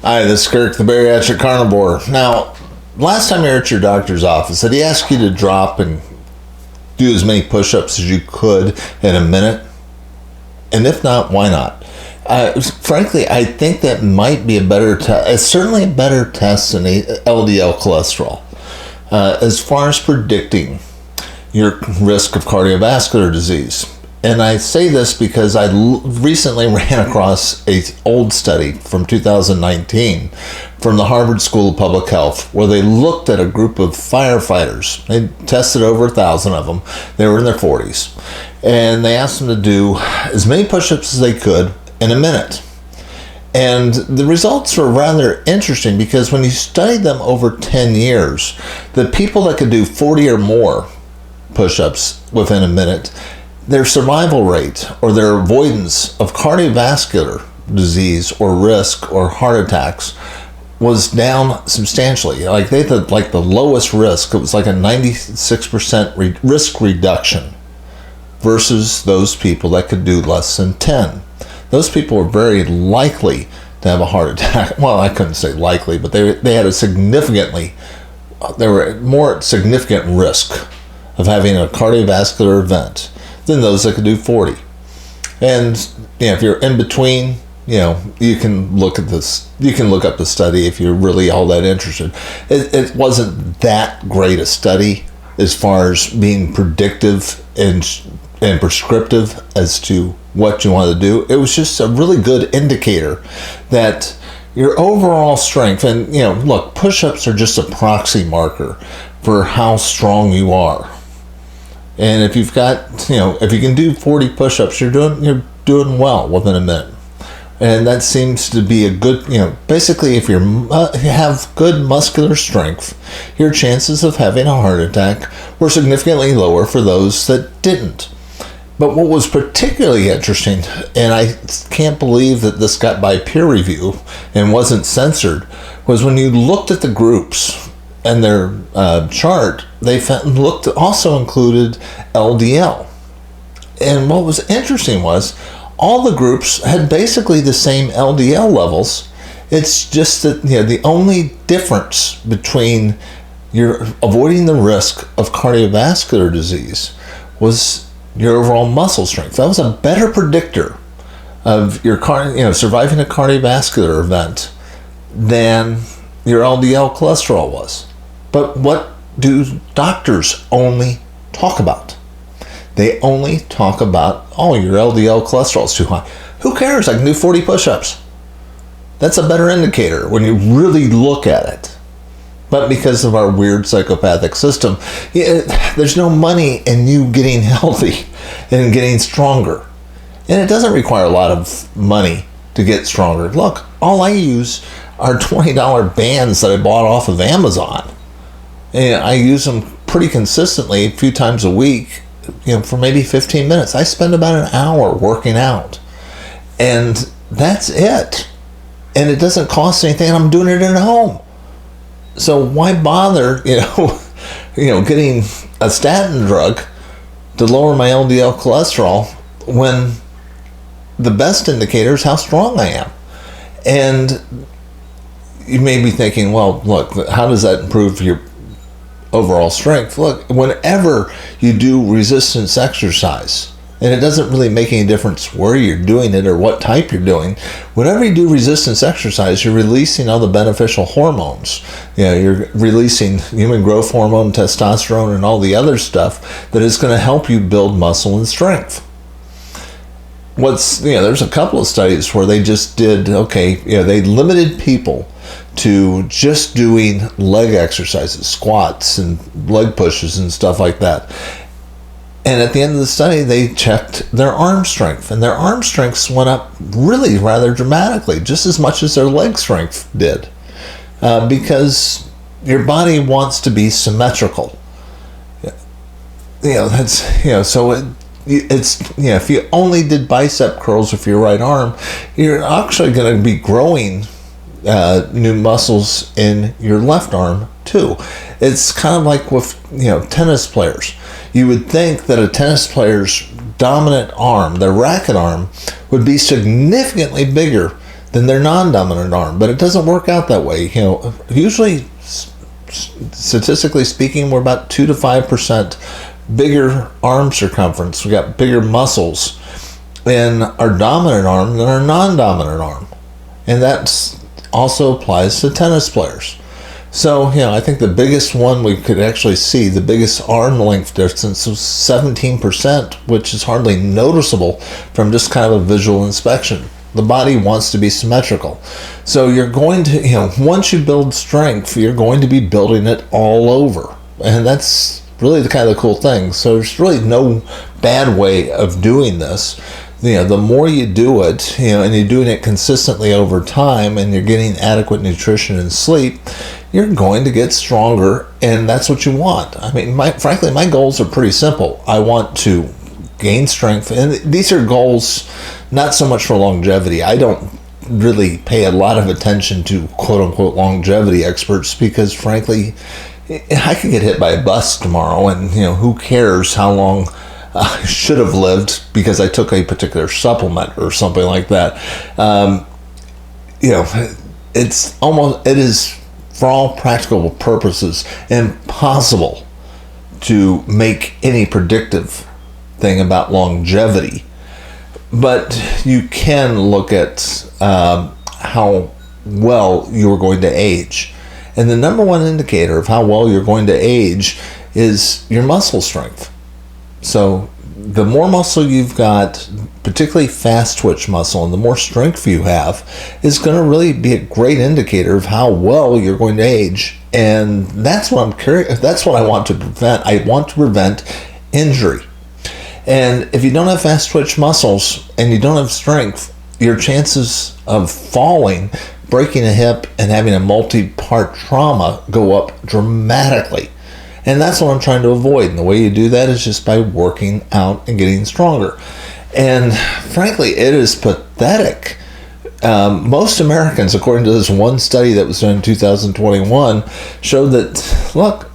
Hi, this is Kirk, the bariatric carnivore. Now, last time you were at your doctor's office, did he ask you to drop and do as many push-ups as you could in a minute? And if not, why not? Frankly, I think that might be a better test. It's certainly a better test than LDL cholesterol as far as predicting your risk of cardiovascular disease. And I say this because I recently ran across an old study from 2019 from the Harvard School of Public Health, where they looked at a group of firefighters. They tested over 1,000 of them. They were in their 40s. And they asked them to do as many push-ups as they could in a minute. And the results were rather interesting because when you studied them over 10 years, the people that could do 40 or more push-ups within a minute, their survival rate or their avoidance of cardiovascular disease or risk or heart attacks was down substantially. Like they had the lowest risk. It was like a 96% risk reduction versus those people that could do less than 10. Those people were very likely to have a heart attack. Well, I couldn't say likely, but they had they were at more significant risk of having a cardiovascular event than those that could do 40. And if you're in between, you can look at this. You can look up the study if you're really all that interested. It wasn't that great a study as far as being predictive and prescriptive as to what you want to do. It was just a really good indicator that your overall strength, and look, push-ups are just a proxy marker for how strong you are. And if you've got, if you can do 40 push-ups, you're doing well within a minute. And that seems to be a good, basically if you have good muscular strength, your chances of having a heart attack were significantly lower for those that didn't. But what was particularly interesting, and I can't believe that this got by peer review and wasn't censored, was when you looked at the groups and their chart, they also included LDL. And what was interesting was all the groups had basically the same LDL levels. It's just that the only difference between your avoiding the risk of cardiovascular disease was your overall muscle strength. That was a better predictor of your surviving a cardiovascular event than your LDL cholesterol was. But what do doctors only talk about? They only talk about, your LDL cholesterol is too high. Who cares? I can do 40 push-ups. That's a better indicator when you really look at it. But because of our weird psychopathic system, there's no money in you getting healthy and getting stronger. And it doesn't require a lot of money to get stronger. Look, all I use are $20 bands that I bought off of Amazon. And I use them pretty consistently a few times a week, for maybe 15 minutes. I spend about an hour working out. And that's it. And it doesn't cost anything. I'm doing it at home. So why bother, getting a statin drug to lower my LDL cholesterol when the best indicator is how strong I am? And you may be thinking, well, look, how does that improve your overall strength? Look, whenever you do resistance exercise, and it doesn't really make any difference where you're doing it or what type you're doing, whenever you do resistance exercise, you're releasing all the beneficial hormones. You're releasing human growth hormone, testosterone, and all the other stuff that is going to help you build muscle and strength. There's a couple of studies where they just did, they limited people to just doing leg exercises, squats and leg pushes and stuff like that. And at the end of the study, they checked their arm strength, and their arm strengths went up really rather dramatically, just as much as their leg strength did, because your body wants to be symmetrical. So if you only did bicep curls with your right arm, you're actually going to be growing new muscles in your left arm too. It's kind of like with tennis players. You would think that a tennis player's dominant arm, their racket arm, would be significantly bigger than their non-dominant arm. But it doesn't work out that way. Usually, statistically speaking, we're about 2 to 5% bigger arm circumference. We got bigger muscles in our dominant arm than our non-dominant arm. And that also applies to tennis players. So, I think the biggest one we could actually see, the biggest arm length difference was 17%, which is hardly noticeable from just kind of a visual inspection. The body wants to be symmetrical. So you're going to, once you build strength, you're going to be building it all over. And that's really the kind of the cool thing. So there's really no bad way of doing this. The more you do it, and you're doing it consistently over time, and you're getting adequate nutrition and sleep, you're going to get stronger, and that's what you want. I mean, frankly, my goals are pretty simple. I want to gain strength, and these are goals not so much for longevity. I don't really pay a lot of attention to quote-unquote longevity experts because, frankly, I could get hit by a bus tomorrow, and who cares how long I should have lived because I took a particular supplement or something like that. It is, for all practical purposes, impossible to make any predictive thing about longevity. But you can look at how well you're going to age. And the number one indicator of how well you're going to age is your muscle strength. So the more muscle you've got, particularly fast twitch muscle, and the more strength you have, is going to really be a great indicator of how well you're going to age. And that's what I'm curious. That's what I want to prevent. I want to prevent injury. And if you don't have fast twitch muscles and you don't have strength, your chances of falling, breaking a hip, and having a multi-part trauma go up dramatically. And that's what I'm trying to avoid. And the way you do that is just by working out and getting stronger. And frankly, it is pathetic. Most Americans, according to this one study that was done in 2021, showed that, look,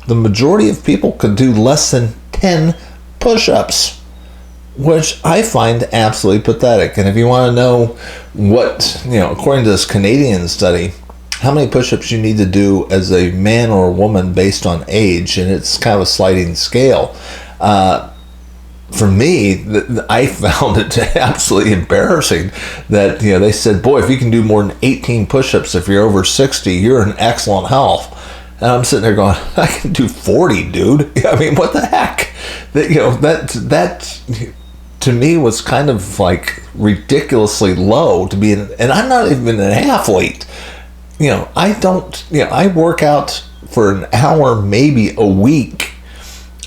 the majority of people could do less than 10 push-ups, which I find absolutely pathetic. And if you want to know what, according to this Canadian study, how many push-ups you need to do as a man or a woman based on age, and it's kind of a sliding scale. For me, I found it absolutely embarrassing that, they said, boy, if you can do more than 18 push-ups if you're over 60, you're in excellent health. And I'm sitting there going, I can do 40, dude. I mean, what the heck? That to me was kind of like ridiculously low to be and I'm not even an athlete. I work out for an hour, maybe a week,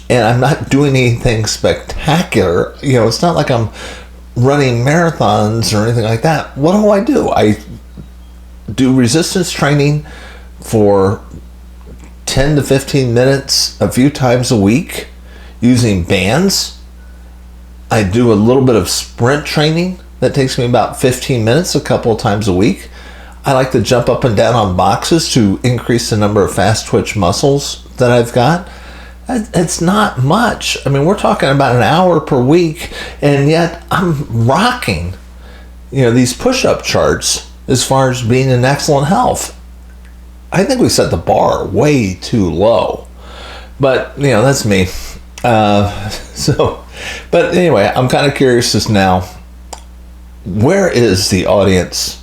and I'm not doing anything spectacular. It's not like I'm running marathons or anything like that. What do? I do resistance training for 10 to 15 minutes a few times a week using bands. I do a little bit of sprint training that takes me about 15 minutes a couple of times a week. I like to jump up and down on boxes to increase the number of fast twitch muscles that I've got. It's not much. I mean, we're talking about an hour per week, and yet I'm rocking, these push-up charts as far as being in excellent health. I think we set the bar way too low, but that's me. But anyway, I'm kind of curious as now, where is the audience?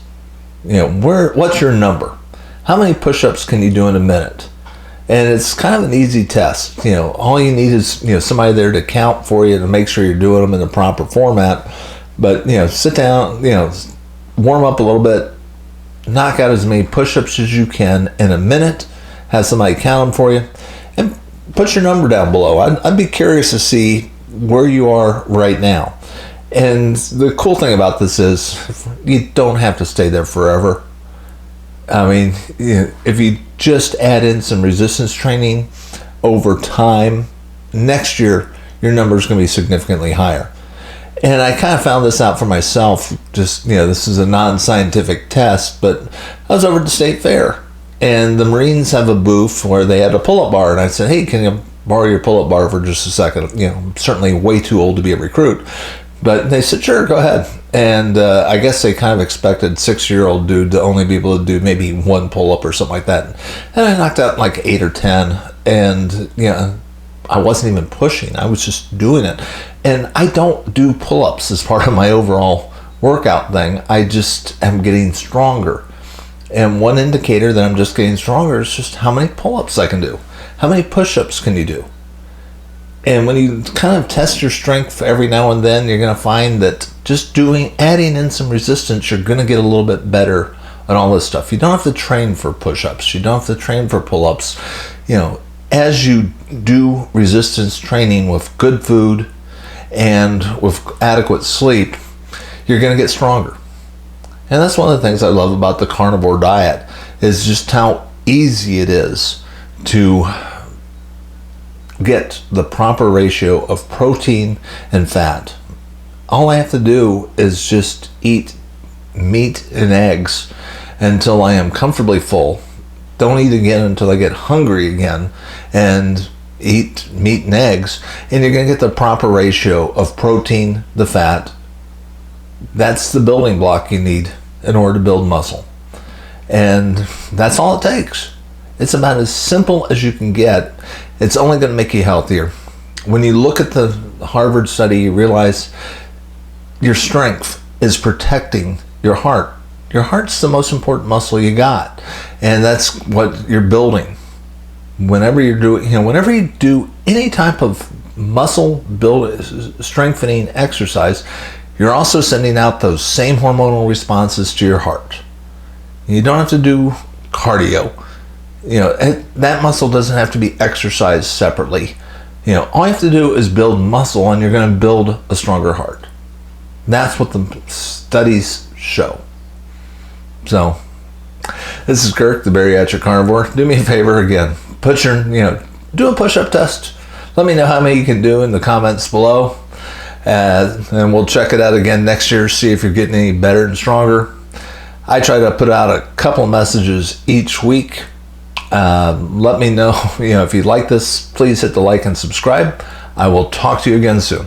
What's your number? How many push-ups can you do in a minute? And it's kind of an easy test. All you need is, somebody there to count for you to make sure you're doing them in the proper format. But, sit down, warm up a little bit, knock out as many push-ups as you can in a minute, have somebody count them for you, and put your number down below. I'd be curious to see where you are right now. And the cool thing about this is you don't have to stay there forever. I mean, if you just add in some resistance training over time, next year your number is going to be significantly higher. And I kind of found this out for myself. Just, this is a non-scientific test, but I was over at the State Fair, and the Marines have a booth where they had a pull-up bar, and I said, hey, can you borrow your pull-up bar for just a second? I'm certainly way too old to be a recruit. But they said, sure, go ahead. And I guess they kind of expected 6-year-old dude to only be able to do maybe 1 pull-up or something like that. And I knocked out like 8 or 10. And, I wasn't even pushing. I was just doing it. And I don't do pull-ups as part of my overall workout thing. I just am getting stronger. And one indicator that I'm just getting stronger is just how many pull-ups I can do. How many push-ups can you do? And when you kind of test your strength every now and then, you're going to find that just adding in some resistance, you're going to get a little bit better at all this stuff. You don't have to train for push-ups. You don't have to train for pull-ups. As you do resistance training with good food and with adequate sleep, you're going to get stronger. And that's one of the things I love about the carnivore diet, is just how easy it is to get the proper ratio of protein and fat. All I have to do is just eat meat and eggs until I am comfortably full. Don't eat again until I get hungry again, and eat meat and eggs, and you're going to get the proper ratio of protein, the fat. That's the building block you need in order to build muscle. And that's all it takes. It's about as simple as you can get. It's only going to make you healthier. When you look at the Harvard study, you realize your strength is protecting your heart. Your heart's the most important muscle you got, and that's what you're building. Whenever you do any type of muscle strengthening exercise, you're also sending out those same hormonal responses to your heart. You don't have to do cardio. That muscle doesn't have to be exercised separately. All you have to do is build muscle, and you're going to build a stronger heart. That's what the studies show. So, this is Kirk, the Bariatric Carnivore. Do me a favor again. Do a push-up test. Let me know how many you can do in the comments below. And we'll check it out again next year, see if you're getting any better and stronger. I try to put out a couple of messages each week. Let me know, if you like this, please hit the like and subscribe. I will talk to you again soon.